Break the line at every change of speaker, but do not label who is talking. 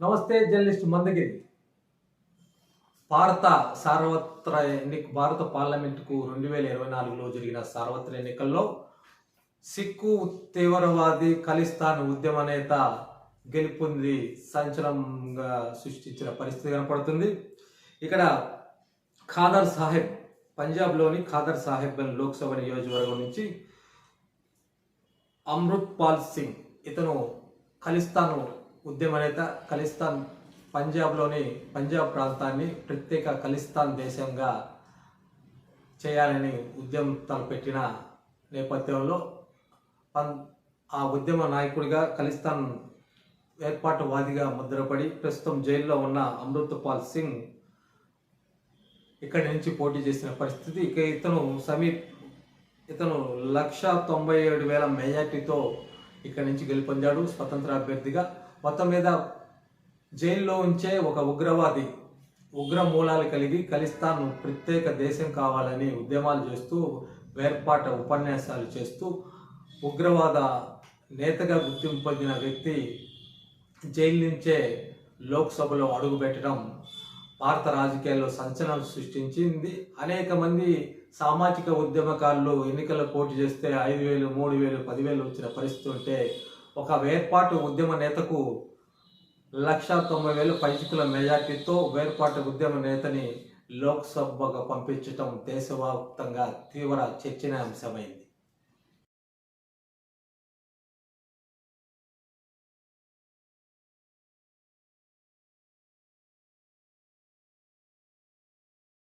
నమస్తే జర్నలిస్ట్ మందగిరి. భారత భారత పార్లమెంటుకు 2024లో జరిగిన సార్వత్రిక ఎన్నికల్లో సిక్కు తీవ్రవాది ఖలిస్తాన్ ఉద్యమ నేత గెలుపొంది సంచలనంగా సృష్టించిన పరిస్థితి కనపడుతుంది. ఇక్కడ ఖాదర్ సాహెబ్, పంజాబ్లోని ఖాదర్ సాహెబ్ లోక్సభ నియోజకవర్గం నుంచి అమృత్ పాల్ సింగ్, ఇతను ఖలిస్తాన్ ఉద్యమ నేత. ఖలిస్తాన్ పంజాబ్ ప్రాంతాన్ని ప్రత్యేక ఖలిస్తాన్ దేశంగా చేయాలని ఉద్యమం తలపెట్టిన నేపథ్యంలో ఆ ఉద్యమ నాయకుడిగా ఖలిస్తాన్ ఏర్పాటువాదిగా ముద్రపడి ప్రస్తుతం జైల్లో ఉన్న అమృత్ పాల్ సింగ్ ఇక్కడి నుంచి పోటీ చేసిన పరిస్థితి. ఇక ఇతను 1,97,000 మెజార్టీతో ఇక్కడి నుంచి గెలుపొందాడు స్వతంత్ర అభ్యర్థిగా. మొత్తం మీద జైల్లో ఉంచే ఒక ఉగ్ర మూలాలు కలిగి ఖలిస్తాన్ ప్రత్యేక దేశం కావాలని ఉద్యమాలు చేస్తూ, వేర్పాట ఉపన్యాసాలు చేస్తూ ఉగ్రవాద నేతగా గుర్తింపు పొందిన వ్యక్తి జైలు నుంచే లోక్సభలో అడుగుపెట్టడం భారత రాజకీయాల్లో సంచలనం సృష్టించింది. అనేక మంది సామాజిక ఉద్యమకారులు ఎన్నికల్లో పోటీ చేస్తే 5,000, 3,000, 10,000 వచ్చిన పరిస్థితి ఉంటే ఒక వేర్పాటు ఉద్యమ నేతకు 1,90,000 పైచికుల మెజార్టీతో వేర్పాటు ఉద్యమ నేతని లోక్సభకు పంపించడం దేశవ్యాప్తంగా తీవ్ర చర్చనీయాంశమైంది.